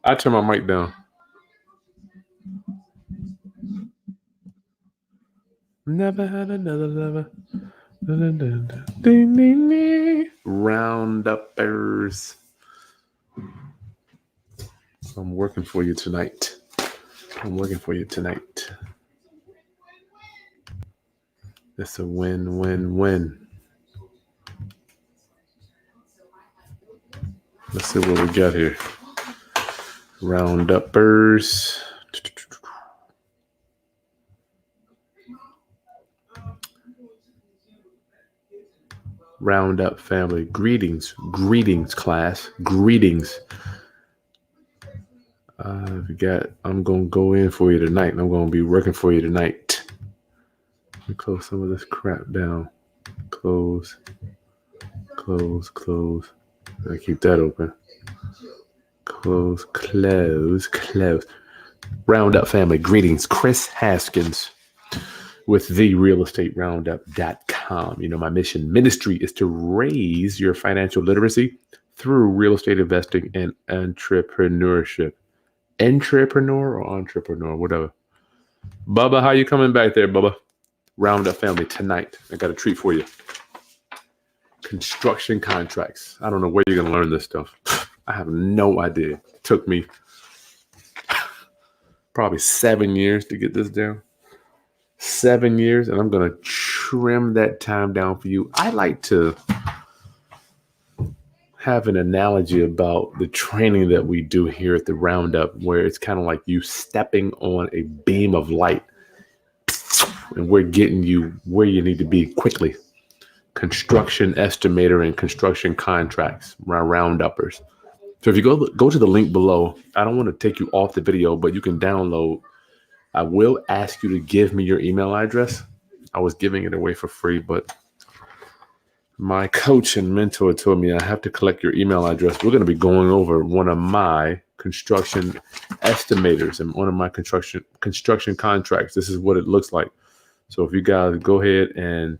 I turn my mic down. Never had another lover. Ding, ding, ding. Rounduppers. I'm working for you tonight. It's a win-win-win. Let's see what we got here. Rounduppers. Roundup family. Greetings, class. Greetings. I'm going to go in for you tonight, and I'm going to be working for you tonight. Let me close some of this crap down. Close. I keep that open. Close. Roundup family, greetings. Chris Haskins with therealestateroundup.com. You know, my ministry is to raise your financial literacy through real estate investing and entrepreneurship. Entrepreneur or entrepreneur, whatever. Bubba, how you coming back there, Bubba? Roundup family, tonight, I got a treat for you. Construction contracts. I don't know where you're going to learn this stuff. I have no idea. It took me probably 7 years to get this down. 7 years, and I'm going to trim that time down for you. I like to have an analogy about the training that we do here at the Roundup, where it's kind of like you stepping on a beam of light, and we're getting you where you need to be quickly. Construction estimator and construction contracts, Rounduppers. So if you go to the link below, I don't want to take you off the video, but you can download. I will ask you to give me your email address. I was giving it away for free, but my coach and mentor told me I have to collect your email address. We're going to be going over one of my construction estimators and one of my construction contracts. This is what it looks like. So if you guys go ahead and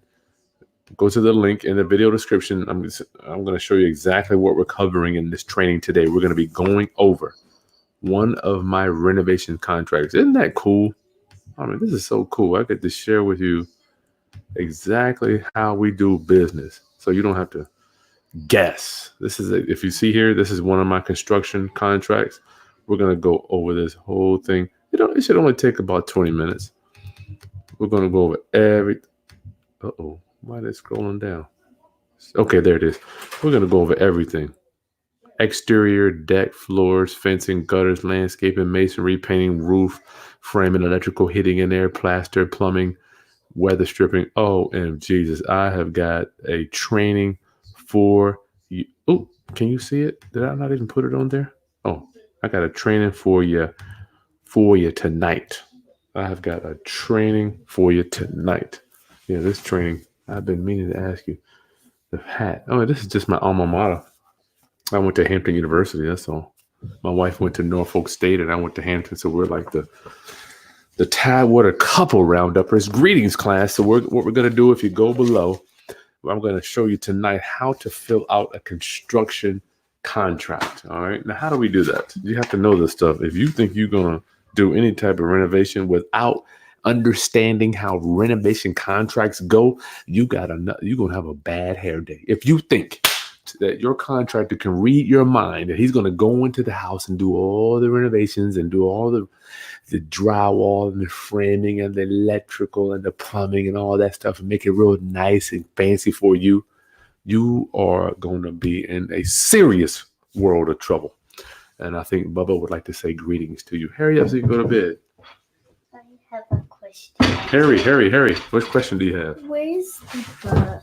go to the link in the video description, I'm going to show you exactly what we're covering in this training today. We're going to be going over one of my renovation contracts. Isn't that cool? I mean, this is so cool. I get to share with you exactly how we do business, so you don't have to guess. If you see here, this is one of my construction contracts. We're going to go over this whole thing. It should only take about 20 minutes. We're going to go over everything. Uh-oh. Why is it scrolling down? Okay, there it is. We're going to go over everything. Exterior, deck, floors, fencing, gutters, landscaping, masonry, painting, roof, framing, electrical, heating and air, plaster, plumbing, weather stripping. Oh, and Jesus, I have got a training for you. Oh, can you see it? Did I not even put it on there? Oh, I got a training for you tonight. I have got a training for you tonight. Yeah, this training, I've been meaning to ask you. The hat. Oh, this is just my alma mater. I went to Hampton University, that's all. My wife went to Norfolk State, and I went to Hampton, so we're like the Tidewater couple Rounduppers. Greetings, class. So what we're going to do, if you go below, I'm going to show you tonight how to fill out a construction contract. All right. Now, how do we do that? You have to know this stuff. If you think you're going to do any type of renovation without understanding how renovation contracts go, you're going to have a bad hair day. If you think that your contractor can read your mind, that he's going to go into the house and do all the renovations and do all the drywall and the framing and the electrical and the plumbing and all that stuff and make it real nice and fancy for you, you are going to be in a serious world of trouble. And I think Bubba would like to say greetings to you. Hurry up so you can go to bed. I have a question. Harry. What question do you have? Where's the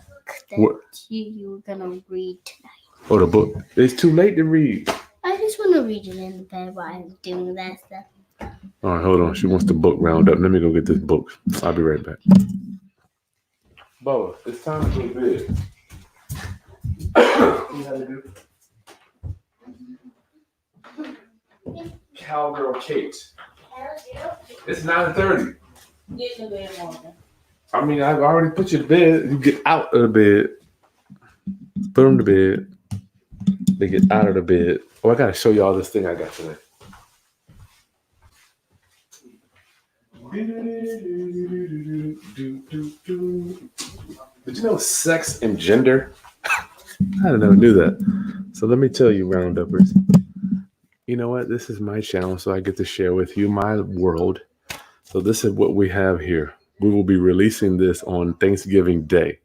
book that you were going to read tonight? Oh, the book. It's too late to read. I just want to read it in the bed while I'm doing that stuff. All right, hold on. She wants the book Roundup. Let me go get this book. I'll be right back. Bubba, it's time to go to bed. What you have to do? Cowgirl Kate. It's 9:30. Get in the bed, Morgan. I mean, I've already put you to bed. You get out of the bed. Put them to bed. They get out of the bed. Oh, I got to show y'all this thing I got today. Did you know sex and gender? I never knew that. So let me tell you, rounduppers. You know what? This is my channel, so I get to share with you my world. So this is what we have here. We will be releasing this on Thanksgiving Day.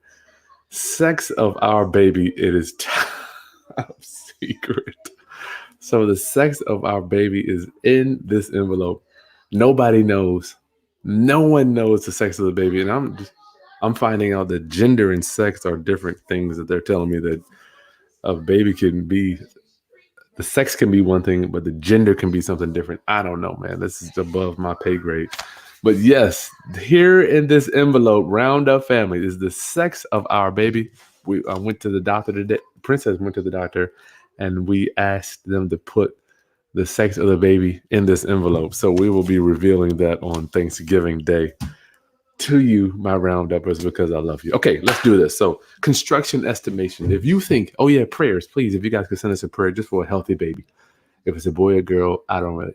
Sex of our baby, it is top secret. So the sex of our baby is in this envelope. Nobody knows. No one knows the sex of the baby. And I'm finding out that gender and sex are different things, that they're telling me that a baby can be, the sex can be one thing, but the gender can be something different. I don't know, man. This is above my pay grade. But yes, here in this envelope, Roundup family, is the sex of our baby. I went to the doctor today. Princess went to the doctor, and we asked them to put the sex of the baby in this envelope. So we will be revealing that on Thanksgiving Day to you, my rounduppers, because I love you. Okay, let's do this. So construction estimation. If you think, oh yeah, prayers, please, if you guys could send us a prayer just for a healthy baby. If it's a boy or girl, I'm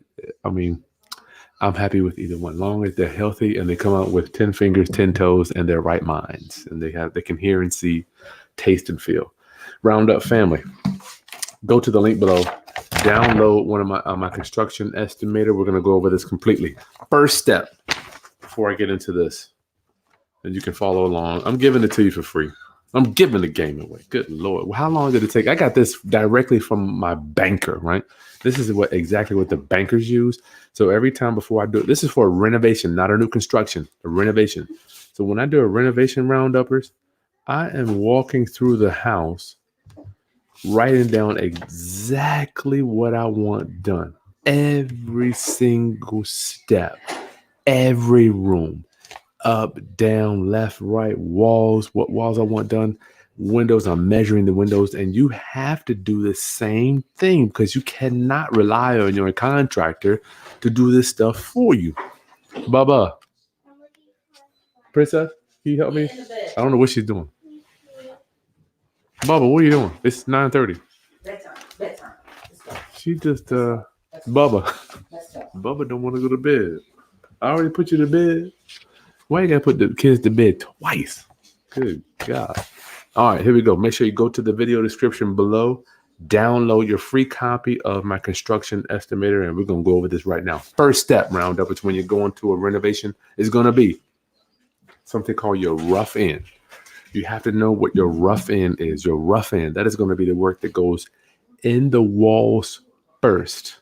happy with either one, long as they're healthy and they come out with 10 fingers, 10 toes, and their right minds, and they can hear and see, taste and feel. Roundup family, go to the link below, download one of my construction estimator. We're going to go over this completely. First step, before I get into this, and you can follow along, I'm giving it to you for free. I'm giving the game away. Good Lord. How long did it take? I got this directly from my banker, right? This is exactly what the bankers use. So every time before I do it, this is for a renovation, not a new construction, a renovation. So when I do a renovation, rounduppers, I am walking through the house, writing down exactly what I want done. Every single step, every room, up, down, left, right, walls, what walls I want done, windows, I'm measuring the windows, and you have to do the same thing because you cannot rely on your contractor to do this stuff for you. Baba, Princess, can you help me? I don't know what she's doing. Baba, what are you doing? It's 9:30. Bedtime. Let's go. She just, Bubba. Bubba don't want to go to bed. I already put you to bed. Why you gotta put the kids to bed twice? Good God. All right, here we go. Make sure you go to the video description below. Download your free copy of my construction estimator, and we're going to go over this right now. First step, roundup, is when you're going to a renovation, is going to be something called your rough end. You have to know what your rough end is. Your rough end, that is going to be the work that goes in the walls first.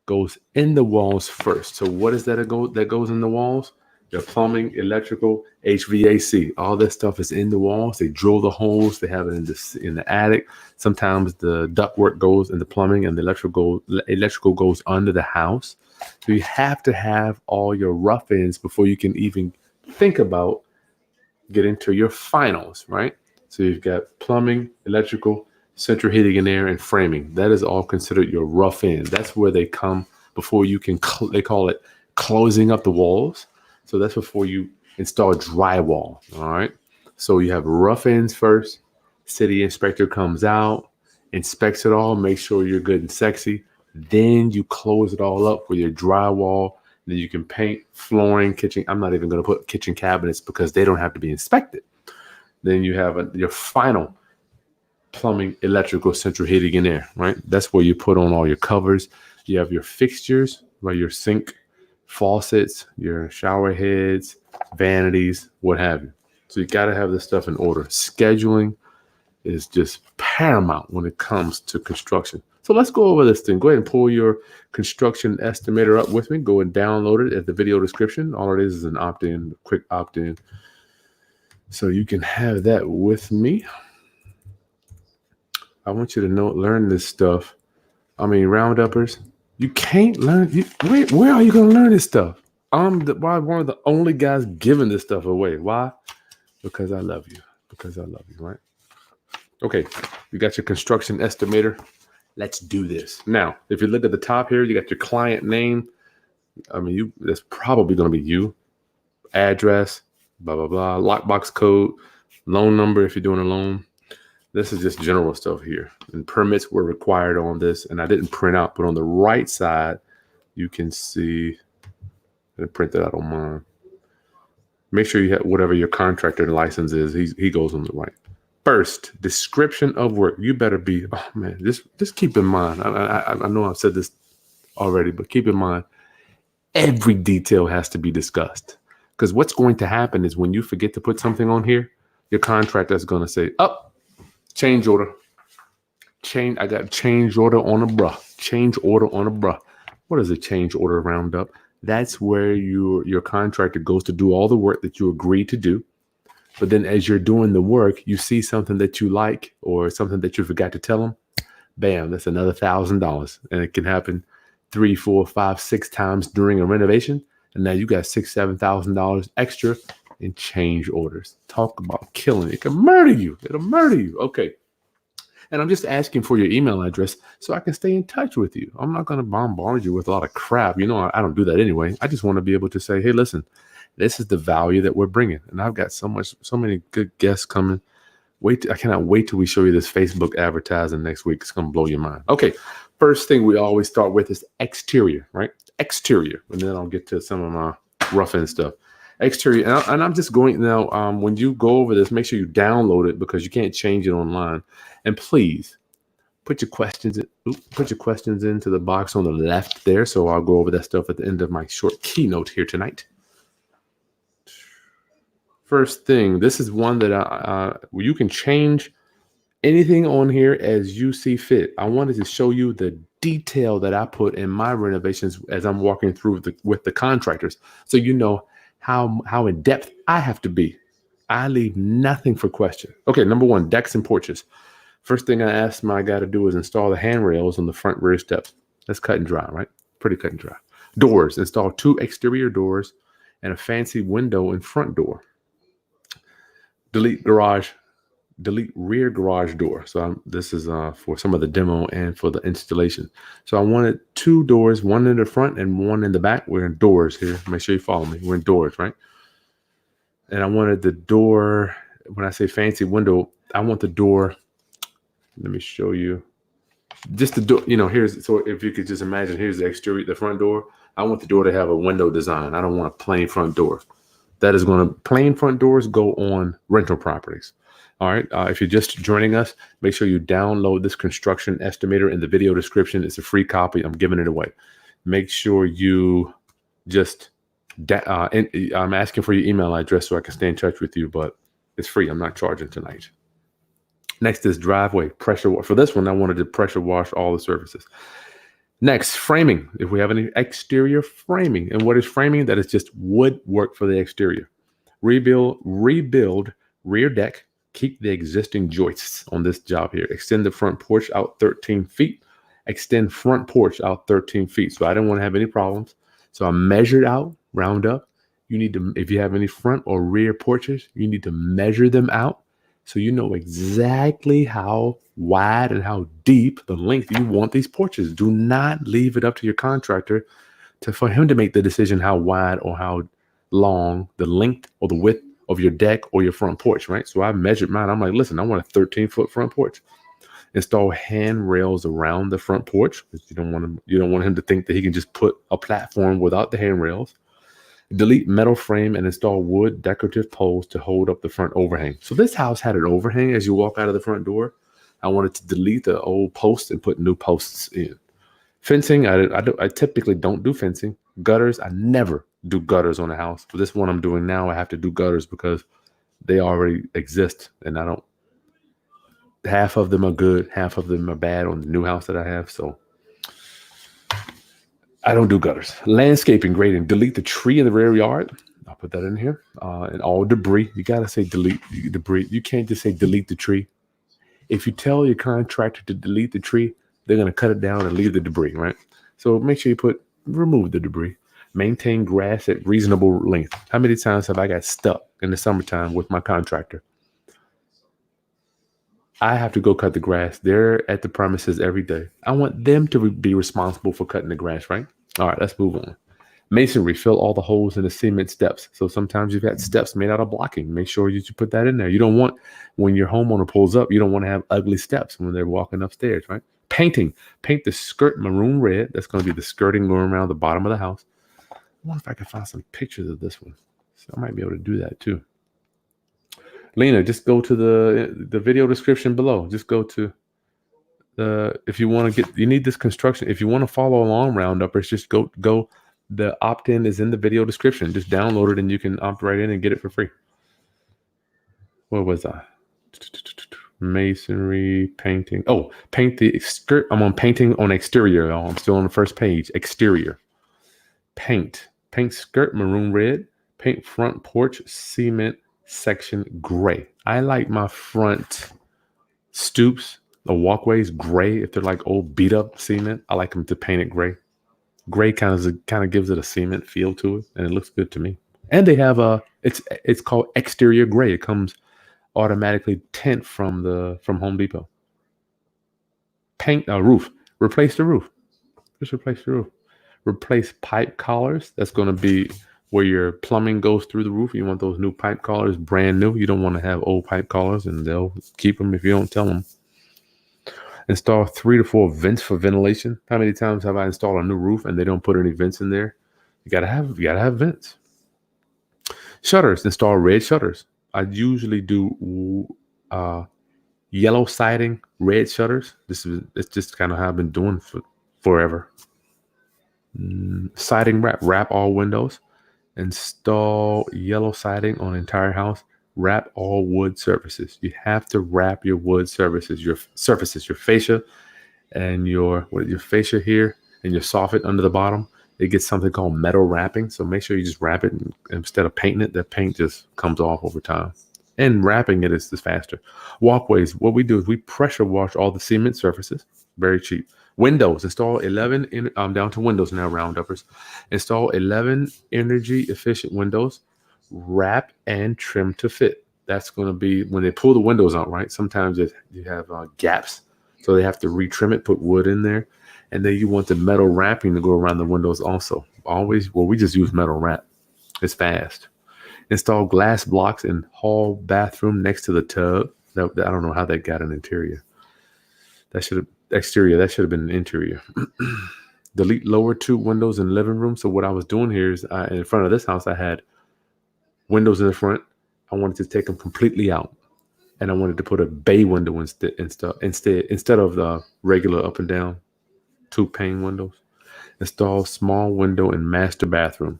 Goes in the walls first. So what is that that goes in the walls? Your plumbing, electrical, HVAC, all this stuff is in the walls. They drill the holes. They have it in the attic. Sometimes the ductwork goes in the plumbing, and the electrical goes under the house. So you have to have all your rough ends before you can even think about getting to your finals, right? So you've got plumbing, electrical, central heating and air, and framing. That is all considered your rough end. That's where they come before you can. They call it closing up the walls. So that's before you install drywall, all right? So you have rough ends first. City inspector comes out, inspects it all, makes sure you're good and sexy. Then you close it all up with your drywall. Then you can paint, flooring, kitchen. I'm not even going to put kitchen cabinets because they don't have to be inspected. Then you have your final plumbing, electrical, central heating and air, right? That's where you put on all your covers. You have your fixtures, right? Your sink, faucets, your shower heads, vanities, what have you. So you got to have this stuff in order. Scheduling is just paramount when it comes to construction. So let's go over this thing. Go ahead and pull your construction estimator up with me. Go and download it at the video description. All it is an opt-in, quick opt-in. So you can have that with me. I want you to learn this stuff. I mean, rounduppers. You can't learn. Where are you going to learn this stuff? I'm one of the only guys giving this stuff away. Why? Because I love you. Because I love you, right? Okay, you got your construction estimator. Let's do this. Now, if you look at the top here, you got your client name. I mean, that's probably going to be you. Address, blah, blah, blah. Lockbox code, loan number if you're doing a loan. This is just general stuff here. And permits were required on this. And I didn't print out, but on the right side, you can see and print that out on mine. Make sure you have whatever your contractor license is. He goes on the right. First, description of work. You better be. Oh man, just keep in mind. I know I've said this already, but keep in mind every detail has to be discussed. Because what's going to happen is when you forget to put something on here, your contractor is going to say, "Oh, change order. I got change order on a bruh. Change order on a bruh." What is a change order roundup? That's where your contractor goes to do all the work that you agreed to do. But then as you're doing the work, you see something that you like or something that you forgot to tell them. Bam, that's another $1,000. And it can happen 3, 4, 5, 6 times during a renovation. And now you got $6,000, $7,000 extra in change orders. Talk about killing it. It can murder you. It'll murder you. Okay. And I'm just asking for your email address so I can stay in touch with you. I'm not going to bombard you with a lot of crap. You know, I don't do that anyway. I just want to be able to say, hey, listen, this is the value that we're bringing. And I've got so many good guests coming. I cannot wait till we show you this Facebook advertising next week. It's going to blow your mind. Okay. First thing we always start with is exterior, right? Exterior. And then I'll get to some of my rough end stuff. Exterior. And I'm just going now. When you go over this, make sure you download it because you can't change it online. And please put your questions into the box on the left there. So I'll go over that stuff at the end of my short keynote here tonight. First thing, this is one that you can change anything on here as you see fit. I wanted to show you the detail that I put in my renovations as I'm walking through with the contractors, so you know how in depth I have to be. I leave nothing for question. Okay, number one, decks and porches. First thing I asked my guy to do is install the handrails on the front rear steps. That's cut and dry, right? Pretty cut and dry. Doors, install 2 exterior doors and a fancy window and front door. Delete rear garage door. So this is for some of the demo and for the installation. So I wanted 2 doors, one in the front and one in the back. We're in doors here. Make sure you follow me. We're in doors, right? And I wanted the door, when I say fancy window, I want the door. Let me show you. Just the door, so if you could just imagine, here's the exterior, the front door. I want the door to have a window design. I don't want a plain front door. Plain front doors go on rental properties. All right. If you're just joining us, make sure you download this construction estimator in the video description. It's a free copy. I'm giving it away. Make sure you just, I'm asking for your email address so I can stay in touch with you, but it's free. I'm not charging tonight. Next is driveway pressure wash. For this one, I wanted to pressure wash all the surfaces. Next, framing. If we have any exterior framing, and what is framing? That is just wood work for the exterior. Rebuild rear deck. Keep the existing joists on this job here. Extend the front porch out 13 feet. Extend front porch out 13 feet. So I didn't want to have any problems. So I measured out, round up. You need to, if you have any front or rear porches, you need to measure them out so you know exactly how wide and how deep the length you want these porches. Do not leave it up to your contractor for him to make the decision how wide or how long the length or the width of your deck or your front porch, right? So I measured mine. I'm like, listen, I want a 13-foot front porch. Install handrails around the front porch. You don't want him to think that he can just put a platform without the handrails. Delete metal frame and install wood decorative poles to hold up the front overhang. So this house had an overhang as you walk out of the front door. I wanted to delete the old posts and put new posts in. Fencing, I typically don't do fencing. Gutters, I never do gutters on a house. For this one I'm doing now, I have to do gutters because they already exist, and I don't. Half of them are good, half of them are bad on the new house that I have. So I don't do gutters. Landscaping, grading, delete the tree in the rear yard. I'll put that in here. And all debris. You got to say delete debris. You can't just say delete the tree. If you tell your contractor to delete the tree, they're going to cut it down and leave the debris, right? So make sure you remove the debris. Maintain grass at reasonable length. How many times have I got stuck in the summertime with my contractor? I have to go cut the grass. They're at the premises every day. I want them to be responsible for cutting the grass, right? All right, let's move on. Masonry, fill all the holes in the cement steps. So sometimes you've got steps made out of blocking. Make sure you put that in there. You don't want, when your homeowner pulls up, you don't want to have ugly steps when they're walking upstairs, right? Painting, paint the skirt maroon red. That's going to be the skirting going around the bottom of the house. wonder if I can find some pictures of this one. So I might be able to do that too. Lena, just go to the video description below. Just go to if you want to you need this construction. If you want to follow along, Rounduppers, just go. The opt-in is in the video description. Just download it and you can opt right in and get it for free. Where was I? Masonry, painting. Oh, paint the skirt. I'm on painting on exterior, y'all. I'm still on the first page. Exterior. Paint skirt maroon red. Paint front porch cement section gray. I like my front stoops, the walkways gray. If they're like old beat up cement, I like them to paint it gray. Gray kind of gives it a cement feel to it, and it looks good to me. And they have it's called exterior gray. It comes automatically tint from Home Depot. Paint a roof. Replace the roof. Just replace the roof. Replace pipe collars. That's going to be where your plumbing goes through the roof. You want those new pipe collars, brand new. You don't want to have old pipe collars, and they'll keep them if you don't tell them. Install 3 to 4 vents for ventilation. How many times have I installed a new roof and they don't put any vents in there? You gotta have vents. Shutters. Install red shutters. I usually do yellow siding, red shutters. It's just kind of how I've been doing for forever. Siding wrap all windows. Install yellow siding on entire house. Wrap all wood surfaces. You have to wrap your wood surfaces, your fascia and your fascia here and your soffit under the bottom. It gets something called metal wrapping. So make sure you just wrap it instead of painting it. The paint just comes off over time. And wrapping it is faster. Walkways. What we do is we pressure wash all the cement surfaces. Very cheap. Windows. Install 11. I'm down to windows now, Rounduppers. Install 11 energy efficient windows. Wrap and trim to fit. That's going to be when they pull the windows out, right? Sometimes you have gaps, so they have to retrim it, put wood in there, and then you want the metal wrapping to go around the windows also. We just use metal wrap. It's fast. Install glass blocks in hall bathroom next to the tub. I don't know how that got an interior. That should have been an interior. Delete lower 2 windows in living room. So what I was doing here is in front of this house, I had windows in the front. I wanted to take them completely out, and I wanted to put a bay window instead of the regular up and down 2 pane windows. Install small window in master bathroom,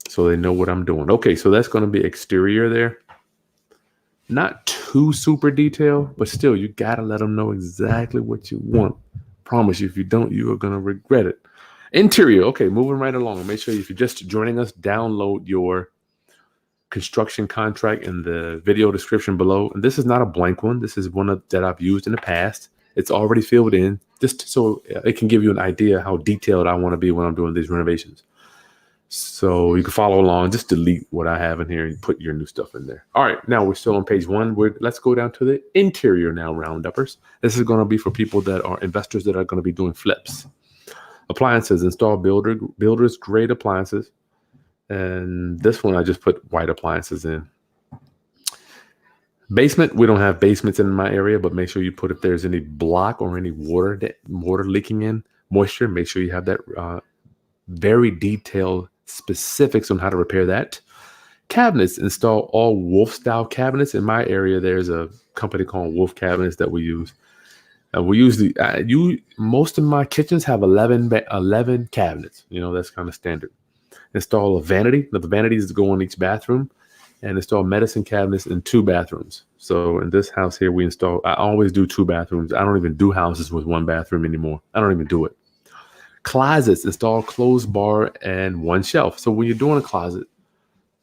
so they know what I'm doing. Okay, so that's going to be exterior there. Not too super detailed, but still, you gotta let them know exactly what you want. Promise you, if you don't, you are gonna regret it. Interior. Okay, moving right along. Make sure if you're just joining us, download your construction contract in the video description below. And this is not a blank one. This is one that I've used in the past. It's already filled in, just so it can give you an idea how detailed I want to be when I'm doing these renovations. So you can follow along. Just delete what I have in here and put your new stuff in there. All right, now we're still on page 1. Let's go down to the interior now, Rounduppers. This is going to be for people that are investors that are going to be doing flips. Appliances. Install builder's grade appliances. And this one, I just put white appliances in. Basement, we don't have basements in my area, but make sure you put if there's any block or any water leaking in, moisture, make sure you have that very detailed specifics on how to repair that. Cabinets, install all Wolf style cabinets. In my area, there's a company called Wolf Cabinets that we use. We usually most of my kitchens have 11 cabinets. That's kind of standard. Install a vanity. Now, the vanities go in each bathroom, and install medicine cabinets in 2 bathrooms. So in this house here, I always do 2 bathrooms. I don't even do houses with 1 bathroom anymore. I don't even do it. Closets, install closed bar and 1 shelf. So when you're doing a closet,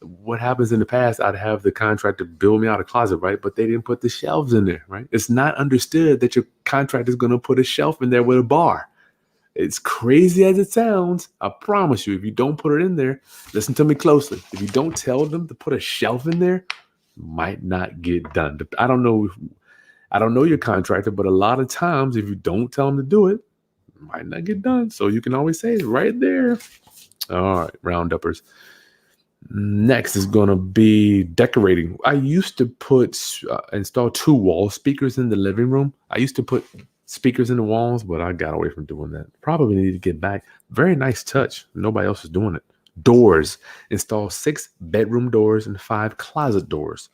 what happens in the past, I'd have the contractor build me out a closet, right? But they didn't put the shelves in there, right? It's not understood that your contractor is going to put a shelf in there with a bar. It's crazy as it sounds. I promise you, if you don't put it in there, listen to me closely. If you don't tell them to put a shelf in there, it might not get done. I don't know your contractor, but a lot of times if you don't tell them to do it, it might not get done. So you can always say it right there. All right, Rounduppers. Next is going to be decorating. I used to install 2 wall speakers in the living room. I used to put speakers in the walls, but I got away from doing that. Probably need to get back. Very nice touch. Nobody else is doing it. Doors. Install 6 bedroom doors and 5 closet doors.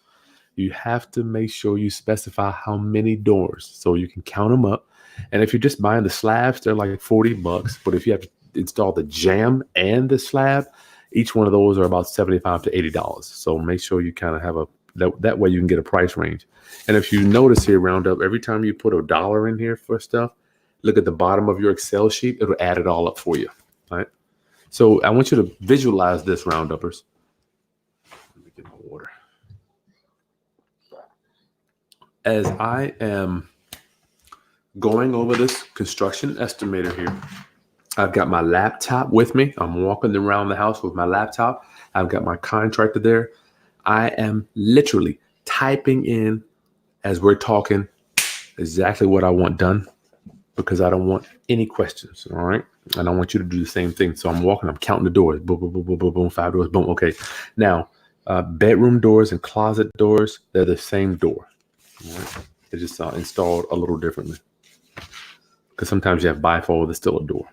You have to make sure you specify how many doors so you can count them up. And if you're just buying the slabs, they're like $40. But if you have to install the jamb and the slab, each one of those are about $75 to $80. So make sure you kind of have that way you can get a price range. And if you notice here, Roundup, every time you put $1 in here for stuff, look at the bottom of your Excel sheet. It'll add it all up for you. All right. So I want you to visualize this, Rounduppers. Let me get my water. As I am going over this construction estimator here, I've got my laptop with me. I'm walking around the house with my laptop. I've got my contractor there. I am literally typing in as we're talking exactly what I want done because I don't want any questions. All right. And I want you to do the same thing. So I'm walking, I'm counting the doors. Boom, boom, boom, boom, boom, boom, 5 doors. Boom. Okay. Now, bedroom doors and closet doors, they're the same door. All right. They're just installed a little differently because sometimes you have bifold, there's still a door.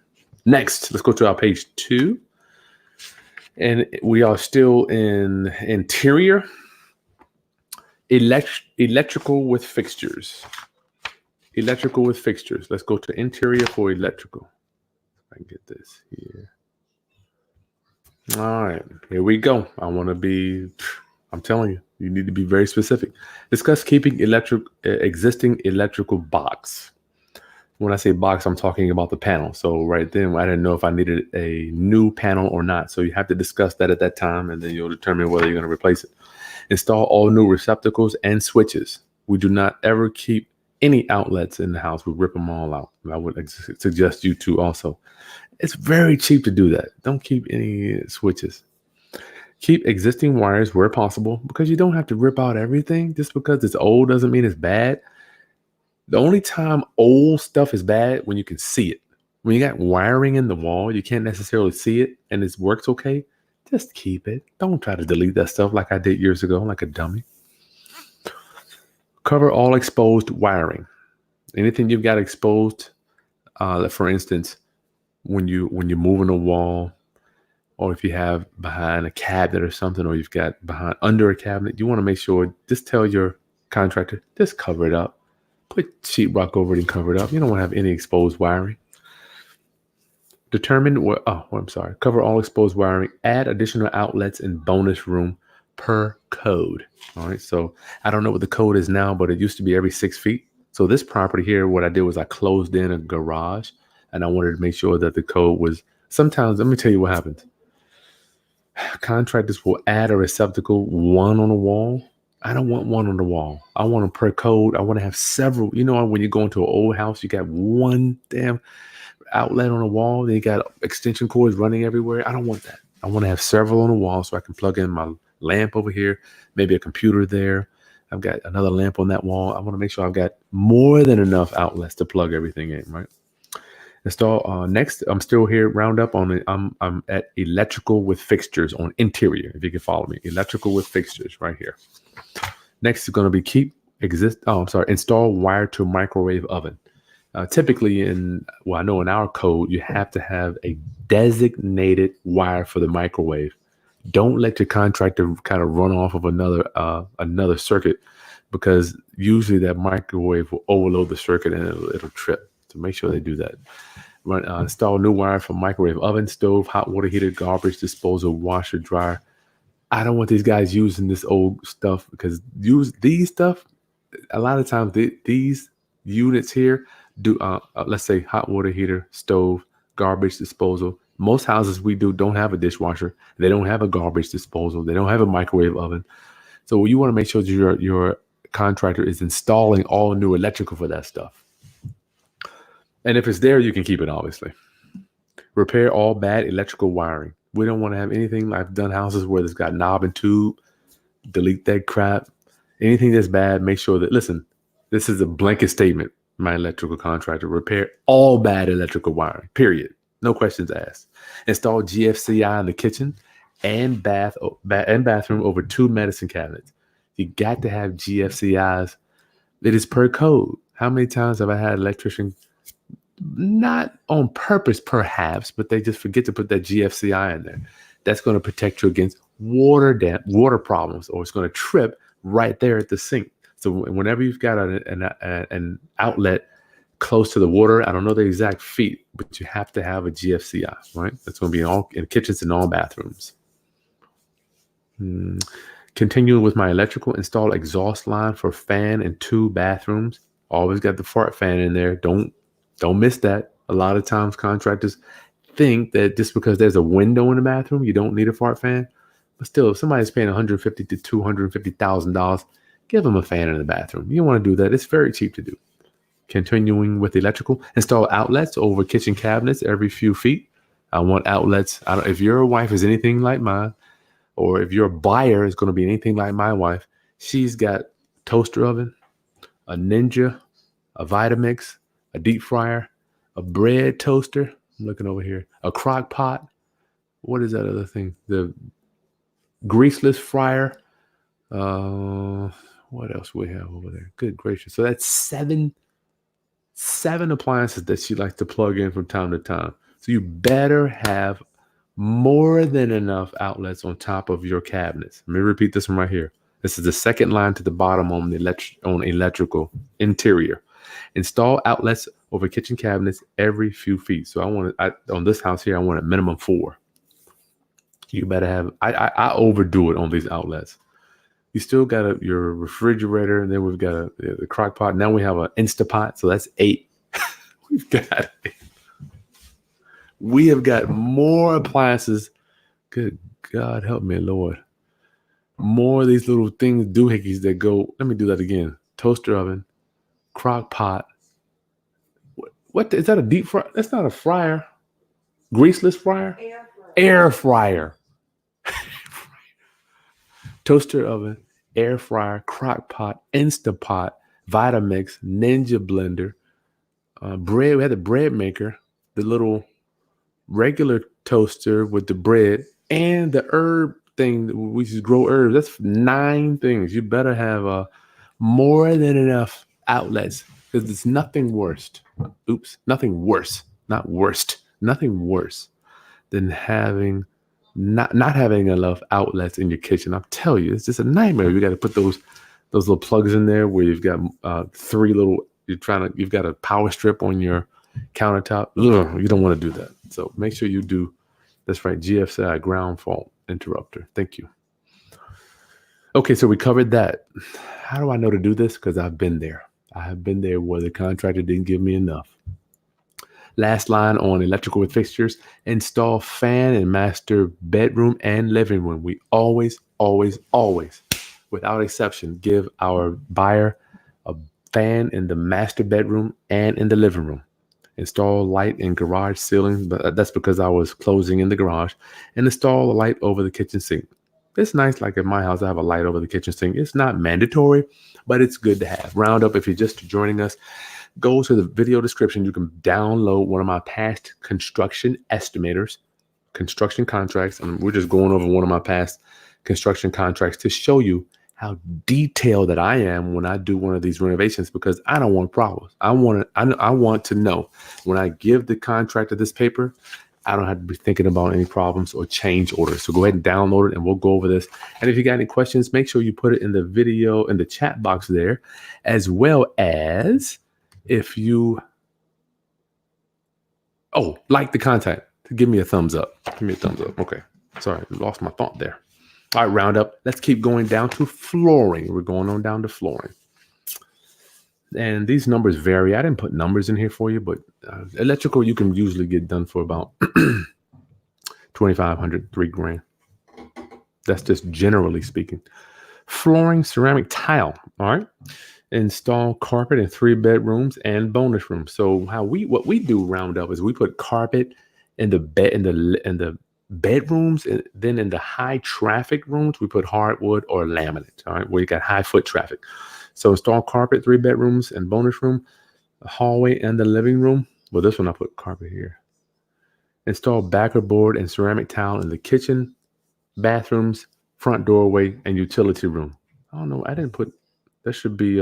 Next, let's go to our page 2. And we are still in interior. Electrical with fixtures. Electrical with fixtures. Let's go to interior for electrical. I can get this here. All right, here we go. I'm telling you, you need to be very specific. Discuss keeping existing electrical box. When I say box, I'm talking about the panel. So right then, I didn't know if I needed a new panel or not. So you have to discuss that at that time, and then you'll determine whether you're going to replace it. Install all new receptacles and switches. We do not ever keep any outlets in the house. We rip them all out. I would suggest you to also. It's very cheap to do that. Don't keep any switches. Keep existing wires where possible because you don't have to rip out everything. Just because it's old doesn't mean it's bad. The only time old stuff is bad when you can see it. When you got wiring in the wall, you can't necessarily see it and it works okay. Just keep it. Don't try to delete that stuff like I did years ago, like a dummy. Cover all exposed wiring. Anything you've got exposed, for instance, when you're moving a wall, or if you have behind a cabinet or something, or you've got under a cabinet, you want to make sure, just tell your contractor, just cover it up. Put sheetrock over it and cover it up. You don't want to have any exposed wiring. Cover all exposed wiring. Add additional outlets in bonus room per code. All right. So I don't know what the code is now, but it used to be every 6 feet. So this property here, what I did was I closed in a garage and I wanted to make sure that the code was, sometimes, let me tell you what happens. Contractors will add a receptacle, one on the wall. I don't want one on the wall. I want them per code. I want to have several. You know, when you go into an old house, you got one damn outlet on the wall. Then you got extension cords running everywhere. I don't want that. I want to have several on the wall so I can plug in my lamp over here, maybe a computer there. I've got another lamp on that wall. I want to make sure I've got more than enough outlets to plug everything in, right? Install next. I'm still here. Round up on it. I'm at electrical with fixtures on interior. If you can follow me, electrical with fixtures right here. Next is going to be install wire to microwave oven. Typically I know in our code, you have to have a designated wire for the microwave. Don't let your contractor kind of run off of another circuit, because usually that microwave will overload the circuit and it'll trip. So make sure they do that. Install new wire for microwave oven, stove, hot water heater, garbage disposal, washer, dryer. I don't want these guys using this old stuff, because these stuff, a lot of times these units here do, let's say hot water heater, stove, garbage disposal. Most houses we don't have a dishwasher. They don't have a garbage disposal. They don't have a microwave oven. So you want to make sure that your contractor is installing all new electrical for that stuff. And if it's there, you can keep it, obviously. Repair all bad electrical wiring. We don't want to have anything. I've done houses where it's got knob and tube. Delete that crap. Anything that's bad, make sure that, listen, this is a blanket statement. My electrical contractor, repair all bad electrical wiring, period. No questions asked. Install GFCI in the kitchen and bathroom over 2 medicine cabinets. You got to have GFCIs. It is per code. How many times have I had an electrician, not on purpose perhaps, but they just forget to put that GFCI in there? That's going to protect you against water problems, or it's going to trip right there at the sink. So whenever you've got an outlet close to the water, I don't know the exact feet, but you have to have a GFCI, right? That's going to be in kitchens and all bathrooms. Continuing with my electrical, install exhaust line for fan in 2 bathrooms. Always got the fart fan in there. Don't miss that. A lot of times contractors think that just because there's a window in the bathroom, you don't need a fart fan. But still, if somebody's paying $150,000 to $250,000, give them a fan in the bathroom. You want to do that. It's very cheap to do. Continuing with electrical, install outlets over kitchen cabinets every few feet. I want outlets. If your wife is anything like mine, or if your buyer is going to be anything like my wife, she's got a toaster oven, a Ninja, a Vitamix, a deep fryer, a bread toaster. I'm looking over here. A crock pot. What is that other thing? The greaseless fryer. What else we have over there? Good gracious. So that's seven appliances that she likes to plug in from time to time. So you better have more than enough outlets on top of your cabinets. Let me repeat this one right here. This is the second line to the bottom on the electrical interior. Install outlets over kitchen cabinets every few feet. So on this house here, I want a minimum 4. You better have. I overdo it on these outlets. You still got your refrigerator, and then we've got the crock pot. Now we have an Instapot, so that's 8. We have got more appliances. Good God, help me, Lord. More of these little things, doohickeys that go. Let me do that again. Toaster oven, crock pot. What is that? A deep fryer? That's not a fryer. Greaseless fryer? Air fryer. Toaster oven, air fryer, crock pot, Instapot, Vitamix, Ninja blender, bread. We had the bread maker, the little regular toaster with the bread, and the herb thing. We just grow herbs. That's 9 things. You better have more than enough outlets, because there's nothing worse. Nothing worse. Not worst. Nothing worse than having not having enough outlets in your kitchen. I'll tell you, it's just a nightmare. You got to put those little plugs in there where you've got 3 little. You've got a power strip on your countertop. Ugh, you don't want to do that. So make sure you do. That's right. GFCI, ground fault interrupter. Thank you. Okay, so we covered that. How do I know to do this? Because I've been there. I have been there where the contractor didn't give me enough. Last line on electrical with fixtures, install fan in master bedroom and living room. We always, without exception, give our buyer a fan in the master bedroom and in the living room. Install light in garage ceiling, but that's because I was closing in the garage. And install a light over the kitchen sink. It's nice, like at my house, I have a light over the kitchen sink. It's not mandatory, but it's good to have. Roundup, if you're just joining us, go to the video description. You can download one of my past construction estimators, construction contracts. And we're just going over one of my past construction contracts to show you how detailed that I am when I do one of these renovations, because I don't want problems. I want to know when I give the contractor this paper, I don't have to be thinking about any problems or change orders. So go ahead and download it, and we'll go over this. And if you got any questions, make sure you put it in the video, in the chat box there, as well as if you, like the content, give me a thumbs up. Give me a thumbs up. Okay. Sorry, lost my thought there. All right, roundup. Let's keep going down to flooring. We're going on down to flooring. And these numbers vary. I didn't put numbers in here for you, but electrical you can usually get done for about $2,500, $3,000. That's just generally speaking. Flooring, ceramic tile. All right. Install carpet in 3 bedrooms and bonus rooms. So what we do roundup is we put carpet in the bedrooms, and then in the high traffic rooms we put hardwood or laminate. All right, where you got high foot traffic. So install carpet, 3 bedrooms and bonus room, the hallway and the living room. Well, this one I put carpet here. Install backer board and ceramic tile in the kitchen, bathrooms, front doorway, and utility room. I don't know. I didn't put. That should be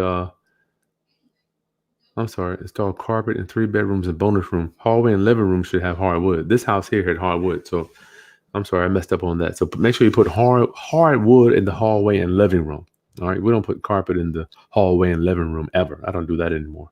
I'm sorry. Install carpet in 3 bedrooms and bonus room. Hallway and living room should have hardwood. This house here had hardwood, so I'm sorry, I messed up on that. So make sure you put hardwood in the hallway and living room. All right, we don't put carpet in the hallway and living room ever. I don't do that anymore.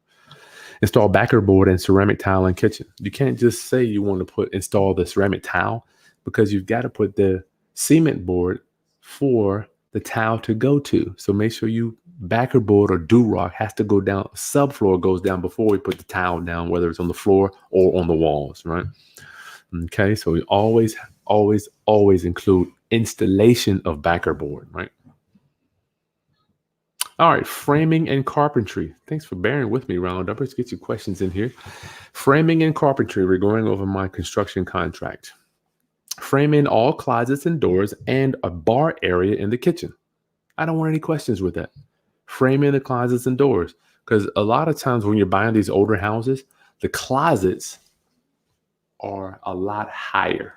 Install backer board and ceramic tile in kitchen. You can't just say you want to install the ceramic tile, because you've got to put the cement board for the tile to go to. So make sure you backer board or do-rock has to go down. Subfloor goes down before we put the tile down, whether it's on the floor or on the walls, right? Okay, so we always include installation of backer board, right? All right, framing and carpentry. Thanks for bearing with me, Roundup. Let's get your questions in here. Framing and carpentry. We're going over my construction contract. Frame in all closets and doors and a bar area in the kitchen. I don't want any questions with that. Frame in the closets and doors, because a lot of times when you're buying these older houses, the closets are a lot higher,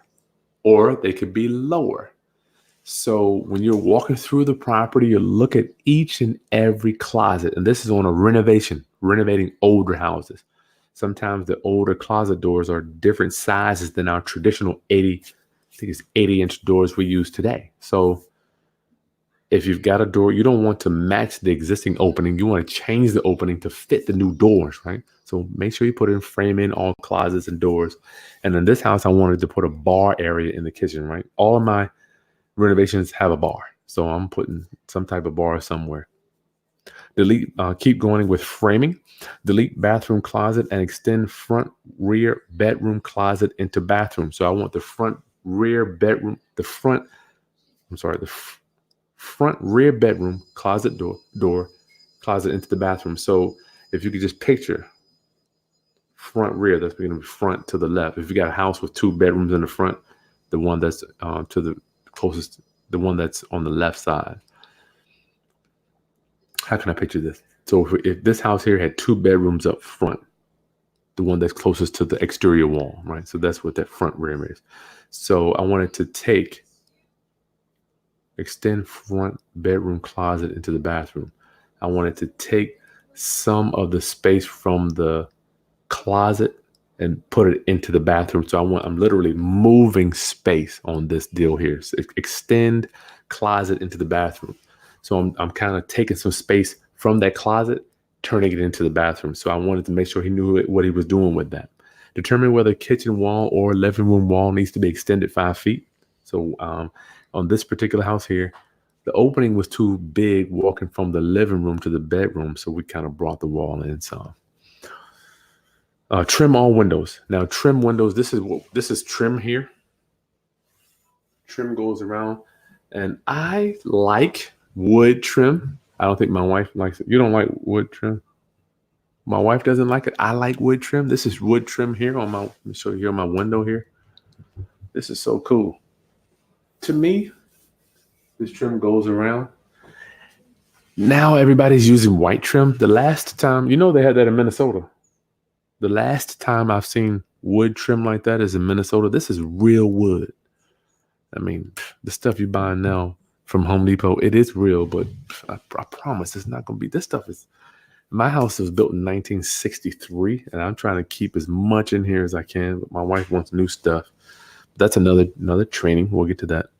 or they could be lower. So when you're walking through the property, you look at each and every closet. And this is on a renovating older houses. Sometimes the older closet doors are different sizes than our traditional 80-inch doors we use today. So if you've got a door, you don't want to match the existing opening. You want to change the opening to fit the new doors, right? So make sure you put in frame in all closets and doors. And in this house, I wanted to put a bar area in the kitchen, right? All of my renovations have a bar, so I'm putting some type of bar somewhere. Delete, keep going with framing. Delete bathroom closet and extend front rear bedroom closet into bathroom. So I want the front rear bedroom, the front rear bedroom closet door closet into the bathroom. So if you could just picture front rear, that's going to be front to the left. If you got a house with 2 bedrooms in the front, the one that's to the closest, the one that's on the left side. How can I picture this? So if this house here had 2 bedrooms up front, the one that's closest to the exterior wall, right? So that's what that front rear is. So I wanted to extend front bedroom closet into the bathroom. I wanted to take some of the space from the closet and put it into the bathroom. So I'm literally moving space on this deal here. So extend closet into the bathroom. So I'm kind of taking some space from that closet, turning it into the bathroom. So I wanted to make sure he knew what he was doing with that. Determine whether kitchen wall or living room wall needs to be extended 5 feet. So on this particular house here, the opening was too big walking from the living room to the bedroom. So we kind of brought the wall in some. Trim all windows. Now, trim windows. This is trim here. Trim goes around, and I like wood trim. I don't think my wife likes it. You don't like wood trim? My wife doesn't like it. I like wood trim. This is wood trim here on my. Let me show you here on my window here. This is so cool. To me, this trim goes around. Now everybody's using white trim. The last time, they had that in Minnesota. The last time I've seen wood trim like that is in Minnesota. This is real wood. I mean, the stuff you're buying now from Home Depot, it is real, but I promise it's not going to be. This stuff is, my house was built in 1963, and I'm trying to keep as much in here as I can, but my wife wants new stuff. That's another training. We'll get to that.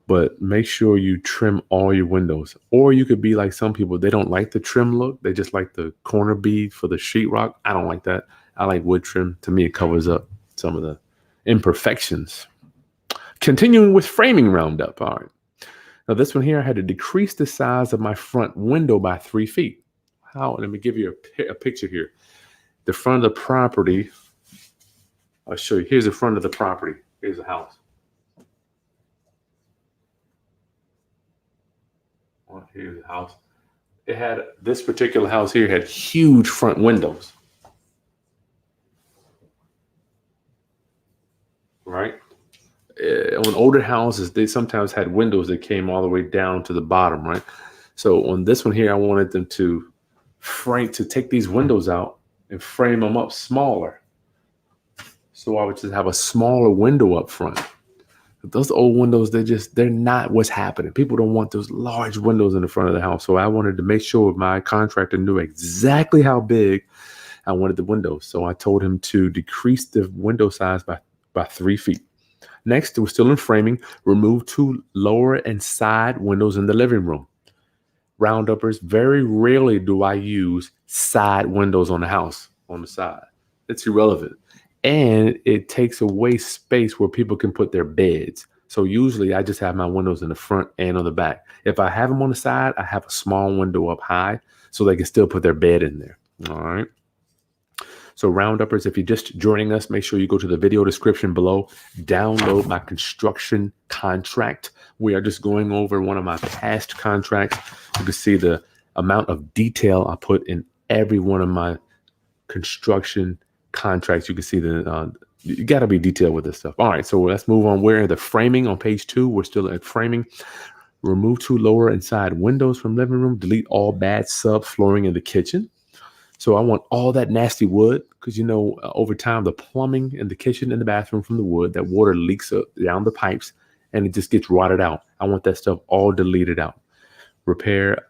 But make sure you trim all your windows. Or you could be like some people, they don't like the trim look. They just like the corner bead for the sheetrock. I don't like that. I like wood trim. To me, it covers up some of the imperfections. Continuing with framing roundup. All right. Now this one here, I had to decrease the size of my front window by 3 feet. How? Let me give you a picture here. The front of the property. I'll show you. Here's the front of the property. Here's the house. Here's the house. This particular house here had huge front windows. Right? On older houses, they sometimes had windows that came all the way down to the bottom, right? So on this one here, I wanted them to take these windows out and frame them up smaller. So I would just have a smaller window up front. those old windows, they're not what's happening. People don't want those large windows in the front of the house. So I wanted to make sure my contractor knew exactly how big I wanted the windows. So I told him to decrease the window size by 3 feet. Next, we're still in framing. Remove 2 lower and side windows in the living room. Rounduppers, very rarely do I use side windows on the house, on the side. It's irrelevant. And it takes away space where people can put their beds. So usually I just have my windows in the front and on the back. If I have them on the side, I have a small window up high so they can still put their bed in there. All right. So Rounduppers, if you're just joining us, make sure you go to the video description below, download my construction contract. We are just going over one of my past contracts. You can see the amount of detail I put in every one of my construction contracts. You can see you got to be detailed with this stuff. All right, so let's move on. We're in the framing on page 2. We're still at framing. Remove 2 lower and side windows from living room. Delete all bad subflooring in the kitchen. So I want all that nasty wood because, over time, the plumbing in the kitchen and the bathroom from the wood, that water leaks down the pipes and it just gets rotted out. I want that stuff all deleted out. Repair,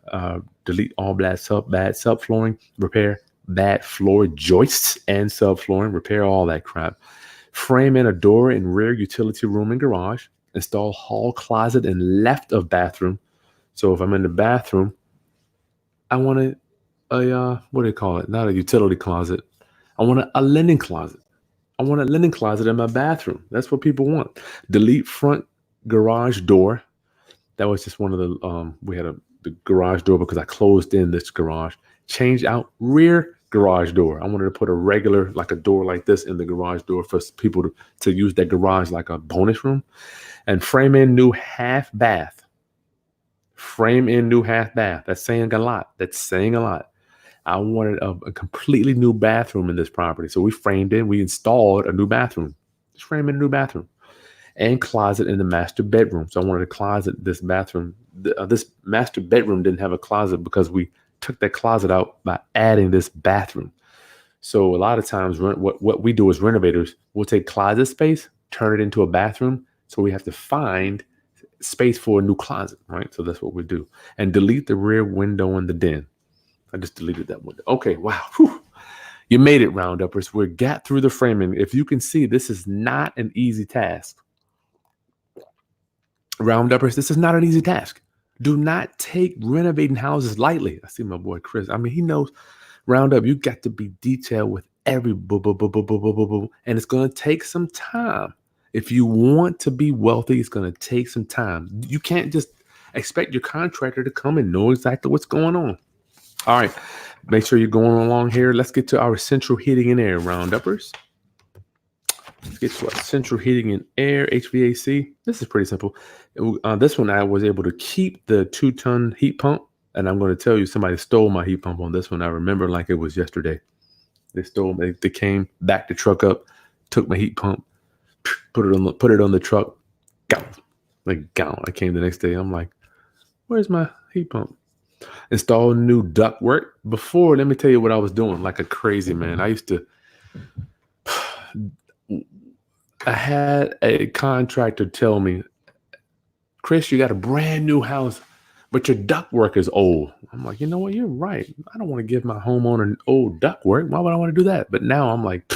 delete all bad subflooring. Repair bad floor joists and subflooring. Repair all that crap. Frame in a door in rear utility room and garage. Install hall closet and left of bathroom. So if I'm in the bathroom, I want what do they call it? Not a utility closet. I want a linen closet. I want a linen closet in my bathroom. That's what people want. Delete front garage door. That was just one of the, we had the garage door because I closed in this garage. Change out rear garage door. I wanted to put a regular, like a door like this in the garage door for people to use that garage like a bonus room. And frame in new half bath. Frame in new half bath. That's saying a lot. I wanted a completely new bathroom in this property. So we framed it. We installed a new bathroom. Just frame in a new bathroom. And closet in the master bedroom. So I wanted a closet, this bathroom. This master bedroom didn't have a closet because we took that closet out by adding this bathroom. So a lot of times what we do as renovators, we'll take closet space, turn it into a bathroom. So we have to find space for a new closet, right? So that's what we do. And delete the rear window in the den. I just deleted that window. Okay, wow. Whew. You made it, Rounduppers. We got through the framing. If you can see, this is not an easy task. Rounduppers, this is not an easy task. Do not take renovating houses lightly. I see my boy Chris. I mean, he knows. Roundup, you got to be detailed with every and it's going to take some time. If you want to be wealthy, it's going to take some time. You can't just expect your contractor to come and know exactly what's going on. All right, make sure you're going along here. Let's get to our central heating and air, Rounduppers. Let's get to our central heating and air, HVAC. This is pretty simple. This one, I was able to keep the 2-ton heat pump. And I'm going to tell you, somebody stole my heat pump on this one. I remember like it was yesterday. They came, backed the truck up, took my heat pump, put it on the truck. Gone. I came the next day. I'm like, where's my heat pump? Install new duct work. Before, let me tell you what I was doing like a crazy man. I had a contractor tell me, Chris, you got a brand new house, but your duct work is old. I'm like, you know what? You're right. I don't want to give my homeowner an old duct work. Why would I want to do that? But now I'm like,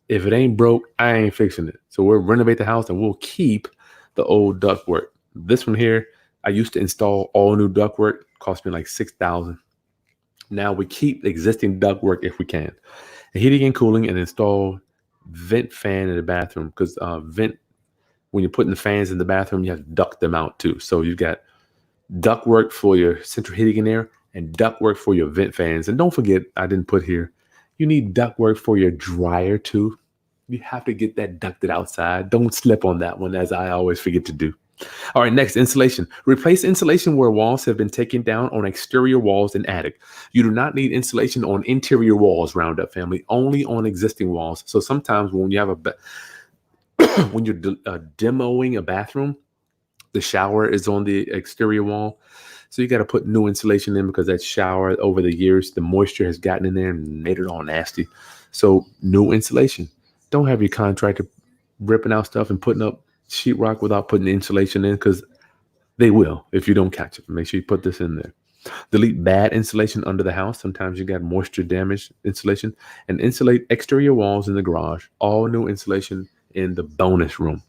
if it ain't broke, I ain't fixing it. So we'll renovate the house and we'll keep the old duct work. This one here, I used to install all new duct work. Cost me like $6,000. Now we keep existing duct work if we can. And heating and cooling, and install vent fan in the bathroom because when you're putting the fans in the bathroom, you have to duct them out too. So you've got duct work for your central heating and air and duct work for your vent fans. And don't forget, I didn't put here, you need duct work for your dryer too. You have to get that ducted outside. Don't slip on that one, as I always forget to do. All right, next, insulation. Replace insulation where walls have been taken down on exterior walls and attic. You do not need insulation on interior walls, Roundup family, only on existing walls. So sometimes when you have when you're demoing a bathroom, the shower is on the exterior wall. So you got to put new insulation in because that shower over the years, the moisture has gotten in there and made it all nasty. So new insulation. Don't have your contractor ripping out stuff and putting up sheetrock without putting the insulation in, because they will if you don't catch it. Make sure you put this in there. Delete bad insulation under the house. Sometimes you got moisture damage insulation. And insulate exterior walls in the garage. All new insulation in the bonus room.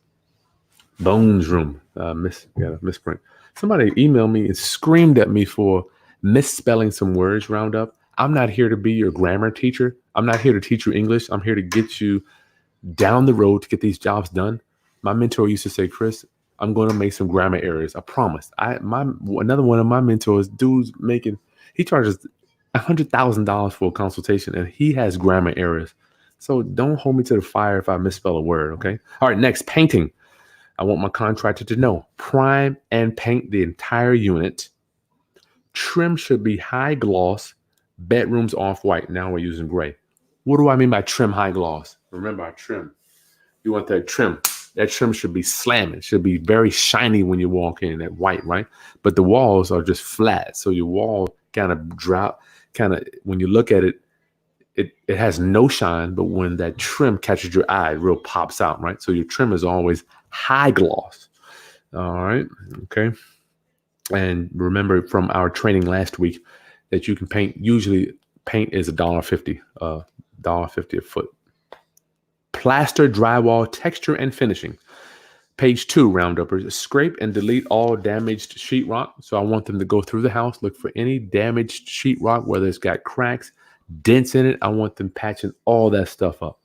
Bones room. Misprint. Somebody emailed me and screamed at me for misspelling some words Roundup. I'm not here to be your grammar teacher. I'm not here to teach you English. I'm here to get you down the road to get these jobs done. My mentor used to say, Chris, I'm going to make some grammar errors. I promise. Another one of my mentors, he charges $100,000 for a consultation, and he has grammar errors. So don't hold me to the fire if I misspell a word. Okay. All right. Next, painting. I want my contractor to know: prime and paint the entire unit. Trim should be high gloss. Bedrooms off white. Now we're using gray. What do I mean by trim high gloss? Remember our trim. You want that trim. That trim should be slamming. It should be very shiny when you walk in, that white, right? But the walls are just flat. So your wall kind of drop, when you look at it, it has no shine, but when that trim catches your eye, it real pops out, right? So your trim is always high gloss. All right. Okay. And remember from our training last week that you can paint. Usually paint is $1.50, $1.50 a foot. Plaster, drywall, texture, and finishing. Page 2, Rounduppers. Scrape and delete all damaged sheetrock. So I want them to go through the house, look for any damaged sheetrock, whether it's got cracks, dents in it. I want them patching all that stuff up.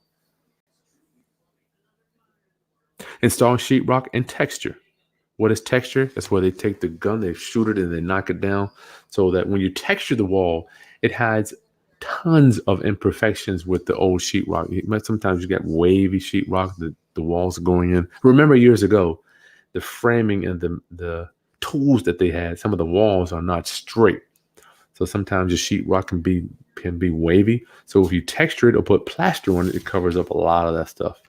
Install sheetrock and texture. What is texture? That's where they take the gun, they shoot it, and they knock it down, so that when you texture the wall, it hides tons of imperfections with the old sheetrock. Sometimes you get wavy sheetrock, the walls going in. Remember years ago, the framing and the tools that they had, some of the walls are not straight. So sometimes the sheetrock can be wavy. So if you texture it or put plaster on it, it covers up a lot of that stuff.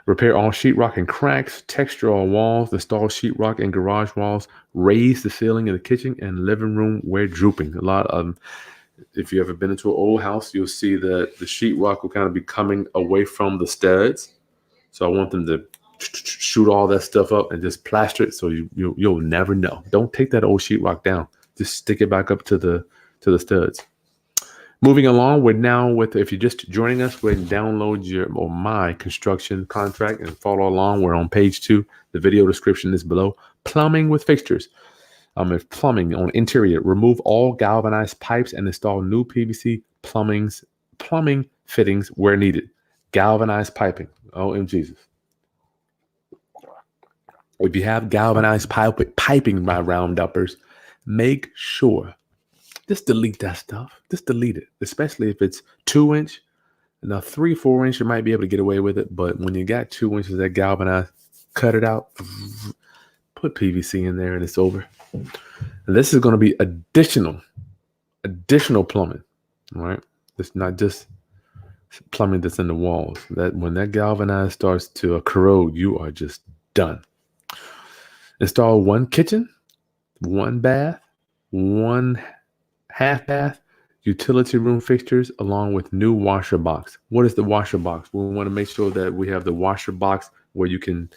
Repair all sheetrock and cracks, texture all walls, install sheetrock in garage walls, raise the ceiling in the kitchen and living room where drooping. A lot of if you ever been into an old house, you'll see that the sheetrock will kind of be coming away from the studs. So I want them to shoot all that stuff up and just plaster it, so you'll never know. Don't take that old sheetrock down. Just stick it back up to the studs. Moving along, we're now if you're just joining us, go ahead and download my construction contract and follow along. We're on page 2. The video description is below. Plumbing with fixtures. If plumbing on interior, remove all galvanized pipes and install new PVC plumbing fittings where needed. Galvanized piping. OMG Jesus. If you have galvanized piping, my Rounduppers, make sure. Just delete that stuff. Just delete it, especially if it's 2-inch. Now 3-4 inch, you might be able to get away with it, but when you got 2 inches that galvanized, cut it out, put PVC in there, and it's over. And this is going to be additional plumbing, all right? It's not just plumbing that's in the walls. That when that galvanized starts to corrode, you are just done. Install 1 kitchen, 1 bath, 1 half bath, utility room fixtures, along with new washer box. What is the washer box? We want to make sure that we have the washer box where you can,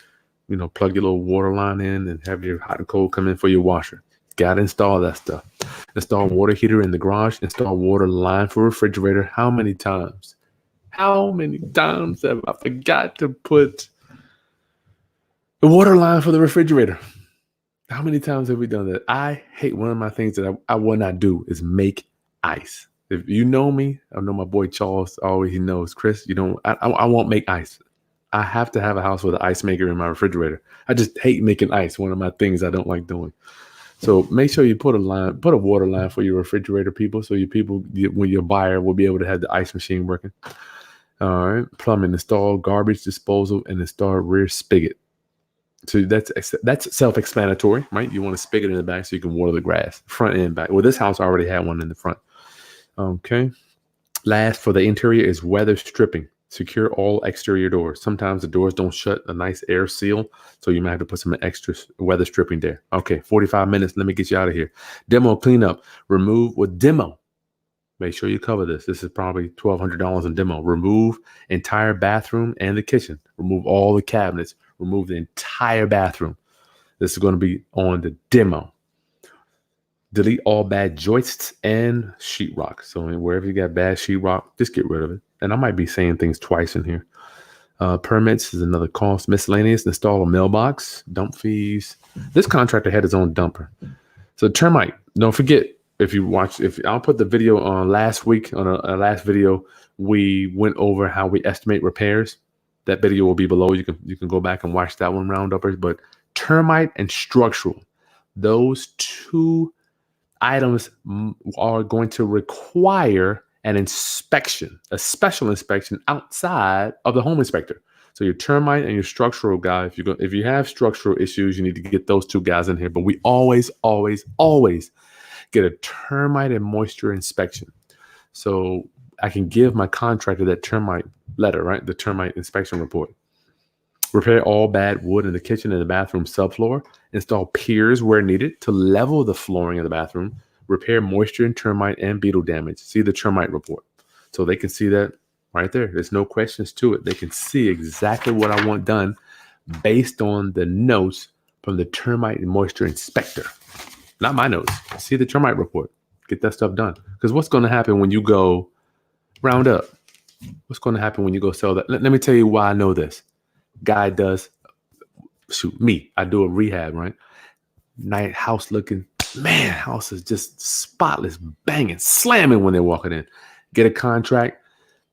plug your little water line in and have your hot and cold come in for your washer. Got to install that stuff. Install water heater in the garage. Install water line for refrigerator. How many times? How many times have I forgot to put the water line for the refrigerator? How many times have we done that? I hate one of my things that I will not do is make ice. If you know me, I know my boy Charles always, he knows, Chris, I won't make ice. I have to have a house with an ice maker in my refrigerator. I just hate making ice. One of my things I don't like doing. So make sure you put a water line for your refrigerator, people. So when your buyer will be able to have the ice machine working. All right. Plumbing, install garbage disposal and install rear spigot. So that's self-explanatory, right? You want a spigot in the back so you can water the grass, front and back. Well, this house already had one in the front. Okay. Last for the interior is weather stripping. Secure all exterior doors. Sometimes the doors don't shut a nice air seal, so you might have to put some extra weather stripping there. Okay, 45 minutes. Let me get you out of here. Demo cleanup. Demo. Make sure you cover this. This is probably $1,200 in demo. Remove entire bathroom and the kitchen. Remove all the cabinets. Remove the entire bathroom. This is going to be on the demo. Delete all bad joists and sheetrock. So wherever you got bad sheetrock, just get rid of it. And I might be saying things twice in here. Permits is another cost. Miscellaneous, install a mailbox, dump fees. This contractor had his own dumper. So termite, don't forget, if I'll put the video on last week, on a last video, we went over how we estimate repairs. That video will be below. You can go back and watch that one, rounduppers. But termite and structural, those two items are going to require an inspection, a special inspection outside of the home inspector. So your termite and your structural guy, if you have structural issues, you need to get those two guys in here. But we always get a termite and moisture inspection. So I can give my contractor that termite letter, right? The termite inspection report. Repair all bad wood in the kitchen and the bathroom subfloor. Install piers where needed to level the flooring of the bathroom. Repair moisture and termite and beetle damage. See the termite report. So they can see that right there. There's no questions to it. They can see exactly what I want done based on the notes from the termite and moisture inspector. Not my notes. See the termite report. Get that stuff done. Because what's going to happen when you go round up? What's going to happen when you go sell that? Let me tell you why I know this. Guy does, I do a rehab, right? Night house looking, man, house is just spotless, banging, slamming when they're walking in. Get a contract,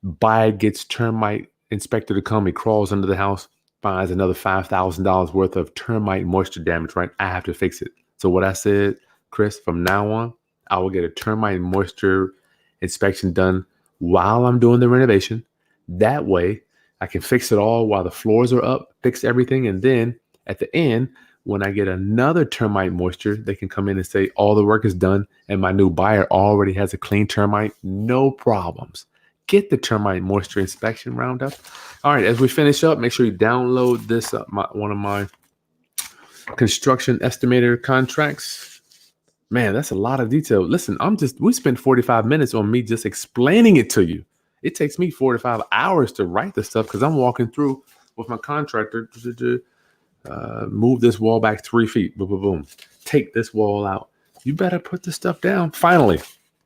buy it, gets termite inspector to come. He crawls under the house, finds another $5,000 worth of termite moisture damage, right? I have to fix it. So what I said, Chris, from now on, I will get a termite moisture inspection done while I'm doing the renovation. That way, I can fix it all while the floors are up, fix everything. And then at the end, when I get another termite moisture, they can come in and say all the work is done and my new buyer already has a clean termite. No problems. Get the termite moisture inspection roundup. All right, as we finish up, make sure you download this, one of my construction estimator contracts. Man, that's a lot of detail. Listen, we spent 45 minutes on me just explaining it to you. It takes me 4 to 5 hours to write this stuff because I'm walking through with my contractor to move this wall back 3 feet. Boom, boom, boom. Take this wall out. You better put this stuff down. Finally,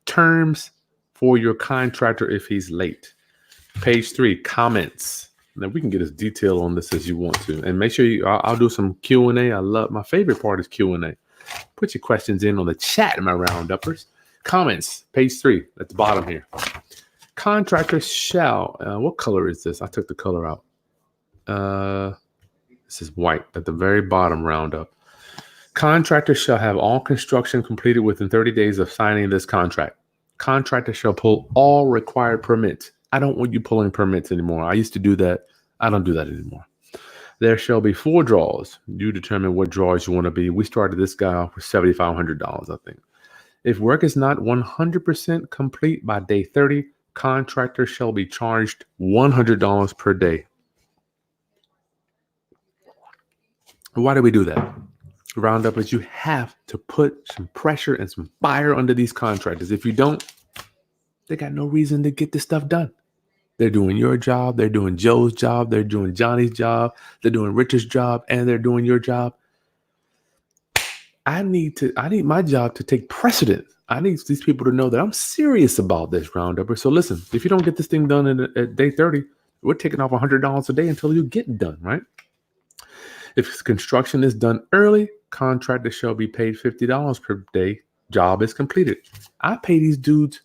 terms for your contractor if he's late. Page 3, comments. Now we can get as detailed on this as you want to, and make sure I'll do some Q&A. My favorite part is Q&A. Put your questions in on the chat, my rounduppers. Comments, page 3 at the bottom here. Contractor shall, what color is this? I took the color out. This is white at the very bottom roundup. Contractor shall have all construction completed within 30 days of signing this contract. Contractor shall pull all required permits. I don't want you pulling permits anymore. I used to do that. I don't do that anymore. There shall be 4 draws. You determine what draws you want to be. We started this guy off with $7,500, I think. If work is not 100% complete by day 30, contractor shall be charged $100 per day. Why do we do that? Roundup is you have to put some pressure and some fire under these contractors. If you don't, they got no reason to get this stuff done. They're doing your job. They're doing Joe's job. They're doing Johnny's job. They're doing Richard's job, and they're doing your job. I need my job to take precedent. I need these people to know that I'm serious about this, roundupper. So listen, if you don't get this thing done at day 30, we're taking off $100 a day until you get done, right? If construction is done early, contractor shall be paid $50 per day. Job is completed. I pay these dudes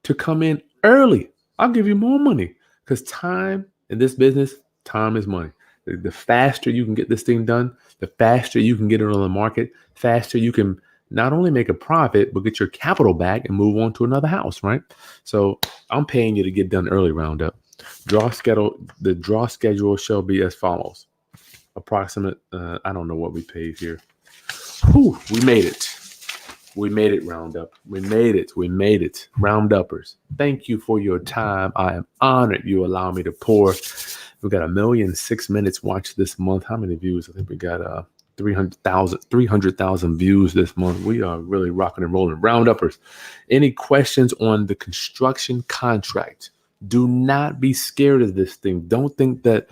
to come in early. I'll give you more money because time in this business, time is money. The faster you can get this thing done, the faster you can get it on the market, faster you can not only make a profit, but get your capital back and move on to another house, right? So I'm paying you to get done early, roundup. The draw schedule shall be as follows. Approximate, I don't know what we paid here. Whew, we made it. We made it, roundup. We made it. Rounduppers. Thank you for your time. I am honored you allow me to pour. We've got 1,006,000 minutes watched this month. How many views? I think we got 300,000 views this month. We are really rocking and rolling. Rounduppers, any questions on the construction contract? Do not be scared of this thing. Don't think that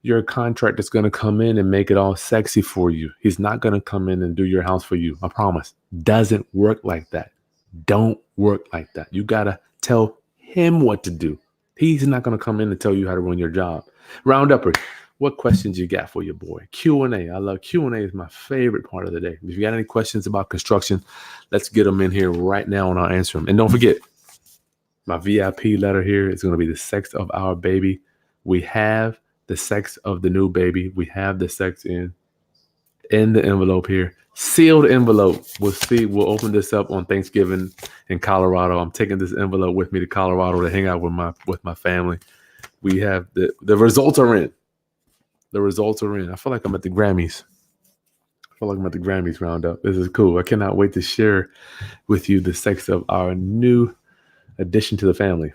your contractor is going to come in and make it all sexy for you. He's not going to come in and do your house for you. I promise. Doesn't work like that. Don't work like that. You got to tell him what to do. He's not going to come in and tell you how to run your job. Rounduppers, what questions you got for your boy? Q&A. I love Q&A. Is my favorite part of the day. If you got any questions about construction, let's get them in here right now and I'll answer them. And don't forget, my VIP letter here is going to be the sex of our baby. We have the sex of the new baby. We have the sex in the envelope here. Sealed envelope. We'll see. We'll open this up on Thanksgiving in Colorado. I'm taking this envelope with me to Colorado to hang out with my family. We have the results are in. The results are in. I feel like I'm at the Grammys. Roundup. This is cool. I cannot wait to share with you the sex of our new addition to the family.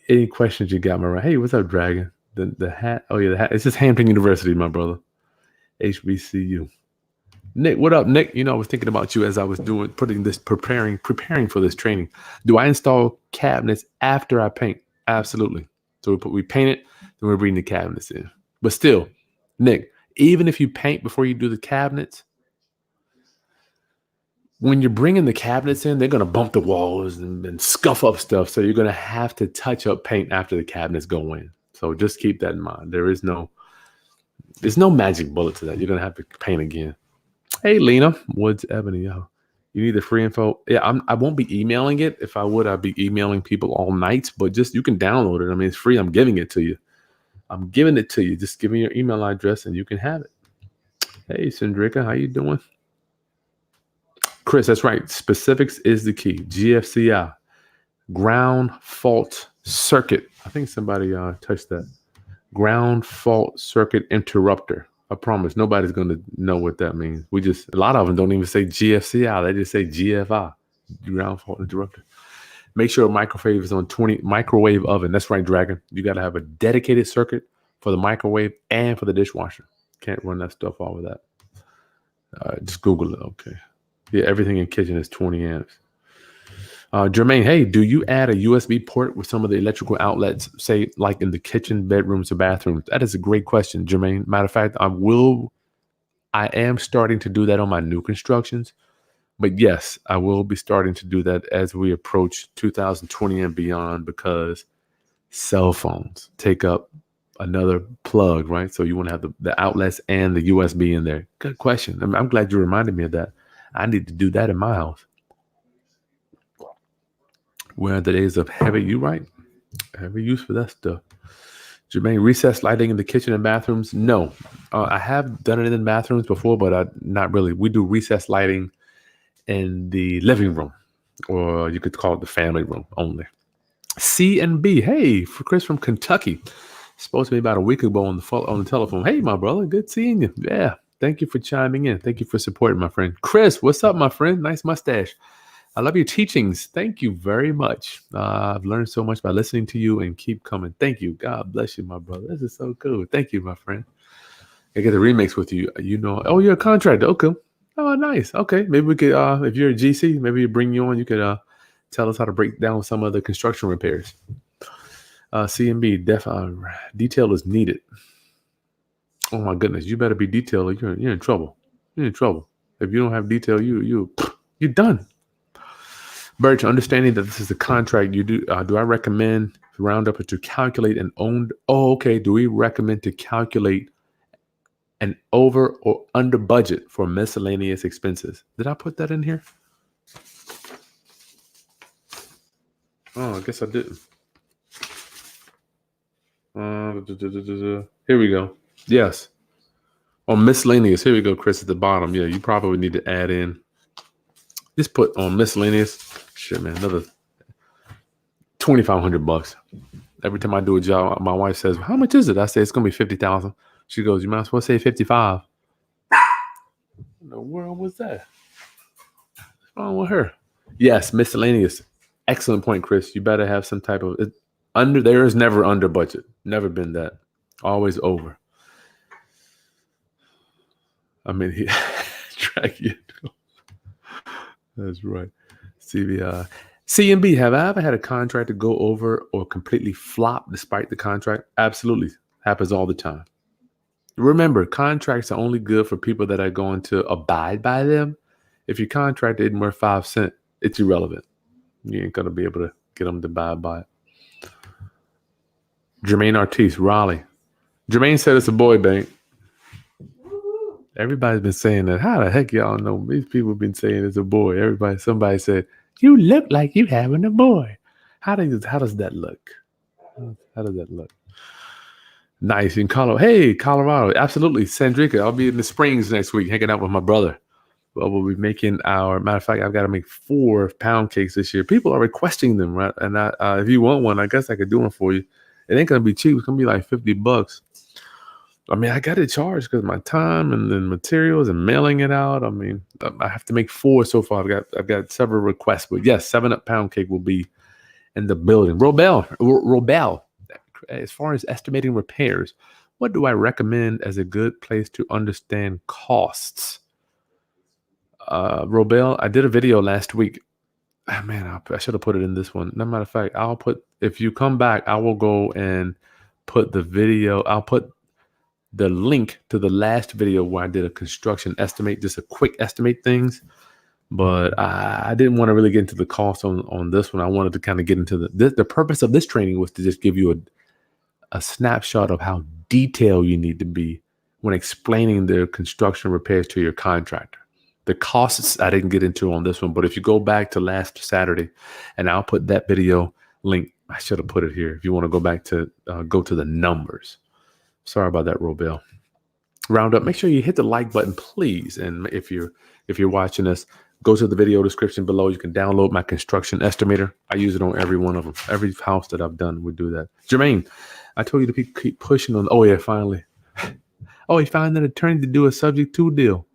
Any questions you got, Mariah? Hey, what's up, Dragon? The hat. Oh yeah, the hat. It's just Hampton University, my brother. HBCU. Nick, what up, Nick? You know, I was thinking about you as I was preparing for this training. Do I install cabinets after I paint? Absolutely. So we paint it, then we're bringing the cabinets in. But still, Nick, even if you paint before you do the cabinets, when you're bringing the cabinets in, they're going to bump the walls and scuff up stuff. So you're going to have to touch up paint after the cabinets go in. So just keep that in mind. There's no magic bullet to that. You're going to have to paint again. Hey, Lena, Woods Ebony. You need the free info. Yeah, I won't be emailing it. If I would, I'd be emailing people all night. But just you can download it. I mean, it's free. I'm giving it to you. Just give me your email address and you can have it. Hey, Cindrica, how you doing? Chris, that's right. Specifics is the key. GFCI, ground fault circuit. I think somebody touched that. Ground fault circuit interrupter. I promise nobody's going to know what that means. A lot of them don't even say GFCI. They just say GFI, ground fault interrupter. Make sure a microwave is on 20 microwave oven. That's right, Dragon. You got to have a dedicated circuit for the microwave and for the dishwasher. Can't run that stuff off of that. Just Google it. Okay. Yeah, everything in kitchen is 20 amps. Jermaine, hey, do you add a USB port with some of the electrical outlets, say like in the kitchen, bedrooms, or bathrooms? That is a great question, Jermaine. Matter of fact, I am starting to do that on my new constructions. But yes, I will be starting to do that as we approach 2020 and beyond, because cell phones take up another plug, right? So you want to have the outlets and the USB in there. Good question. I'm glad you reminded me of that. I need to do that in my house. Where are the days of heavy use for that stuff? Jermaine, recessed lighting in the kitchen and bathrooms? No. I have done it in bathrooms before, but not really. We do recessed lighting in the living room, or you could call it the family room only. C and B, hey, for Chris from Kentucky. Spoke to me about a week ago on the telephone. Hey, my brother, good seeing you. Yeah, thank you for chiming in. Thank you for supporting, my friend. Chris, what's up, my friend? Nice mustache. I love your teachings. Thank you very much. I've learned so much by listening to you, and keep coming. Thank you. God bless you, my brother. This is so cool. Thank you, my friend. I get a remix with you. You know, oh, you're a contractor. Okay. Oh, nice. Okay. Maybe we could, if you're a GC, maybe we bring you on. You could tell us how to break down some of the construction repairs. CMB, detail is needed. Oh my goodness. You better be detailed. You're in trouble. You're in trouble. If you don't have detail, you're done. Birch, understanding that this is a contract, you do I recommend Roundup to calculate an owned? Oh, okay. Do we recommend to calculate an over or under budget for miscellaneous expenses? Did I put that in here? Oh, I guess I didn't. Here we go. Yes. On miscellaneous. Here we go, Chris, at the bottom. Yeah, you probably need to add in. Just put on miscellaneous. Shit, man, another $2,500. Every time I do a job, my wife says, "How much is it?" I say, "It's gonna be 50,000." She goes, "You might as well say 55." What in the world was that? What's wrong with her? Yes, miscellaneous. Excellent point, Chris. You better have some type of under. There is never under budget. Never been that. Always over. I mean, he track you. That's right. CBI. CMB, have I ever had a contractor go over or completely flop despite the contract? Absolutely. Happens all the time. Remember, contracts are only good for people that are going to abide by them. If your contract isn't worth 5 cents, it's irrelevant. You ain't going to be able to get them to abide by it. Jermaine Ortiz, Raleigh. Jermaine said it's a boy bank. Everybody's been saying that. How the heck y'all know? These people have been saying it's a boy. Somebody said, you look like you having a boy. How does that look? How does that look? Nice. In Colorado. Hey, Colorado. Absolutely. Sandrika, I'll be in the Springs next week hanging out with my brother. Well, we'll be making matter of fact, I've got to make 4 pound cakes this year. People are requesting them, right? And if you want one, I guess I could do one for you. It ain't going to be cheap. It's going to be like $50. I mean, I got to charge because my time and the materials and mailing it out. I mean, I have to make 4 so far. I've got several requests, but yes, 7-Up pound cake will be in the building. Robel, as far as estimating repairs, what do I recommend as a good place to understand costs? Robel, I did a video last week. Oh, man, I should have put it in this one. No matter of fact, if you come back, I will go and put the video. I'll put the link to the last video where I did a construction estimate, just a quick estimate things. But I didn't want to really get into the cost on this one. I wanted to kind of get into the purpose of this training was to just give you a snapshot of how detailed you need to be when explaining the construction repairs to your contractor. The costs I didn't get into on this one, but if you go back to last Saturday, and I'll put that video link, I should have put it here. If you want to go back to go to the numbers. Sorry about that, Robel. Roundup, make sure you hit the like button, please. And if you're watching this, go to the video description below. You can download my construction estimator. I use it on every one of them. Every house that I've done, we do that. Jermaine, I told you to keep pushing on. Oh, yeah, finally. Oh, he found an attorney to do a subject to deal.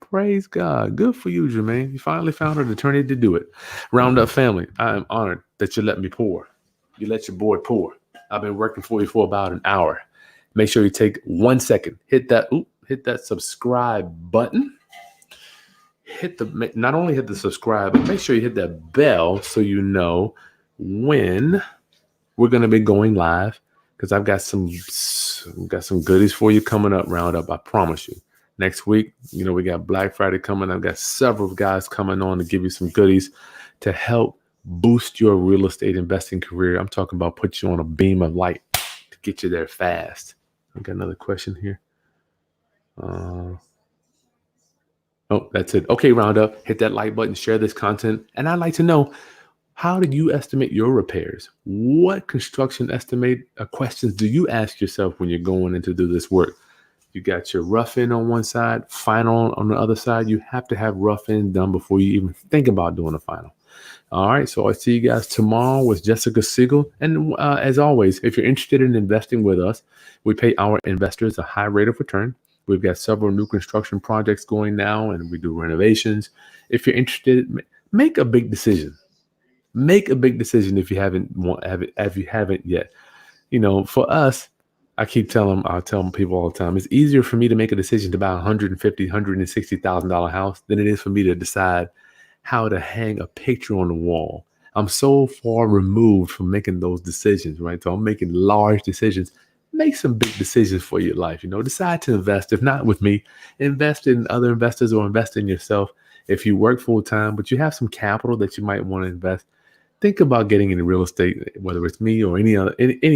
Praise God. Good for you, Jermaine. You finally found an attorney to do it. Roundup family, I am honored that you let me pour. You let your boy pour. I've been working for you for about an hour. Make sure you take 1 second. Hit that subscribe button. Not only hit the subscribe, but make sure you hit that bell so you know when we're going to be going live, because I've got some goodies for you coming up, Roundup. I promise you. Next week, we got Black Friday coming. I've got several guys coming on to give you some goodies to help boost your real estate investing career. I'm talking about put you on a beam of light to get you there fast. I've got another question here. Oh, that's it. Okay, Roundup, hit that like button, share this content. And I'd like to know, how do you estimate your repairs? What construction estimate questions do you ask yourself when you're going in to do this work? You got your rough-in on one side, final on the other side. You have to have rough-in done before you even think about doing a final. All right, so I'll see you guys tomorrow with Jessica Siegel. And as always, if you're interested in investing with us, we pay our investors a high rate of return. We've got several new construction projects going now, and we do renovations. If you're interested, make a big decision. Make a big decision if you haven't yet. For us, I tell people all the time, it's easier for me to make a decision to buy a $150,000, $160,000 house than it is for me to decide how to hang a picture on the wall. I'm so far removed from making those decisions, right? So I'm making large decisions. Make some big decisions for your life. Decide to invest. If not with me, invest in other investors or invest in yourself. If you work full time, but you have some capital that you might want to invest, think about getting into real estate, whether it's me or any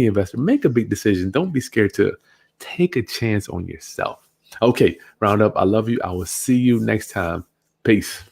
investor. Make a big decision. Don't be scared to take a chance on yourself. Okay, Roundup, I love you. I will see you next time. Peace.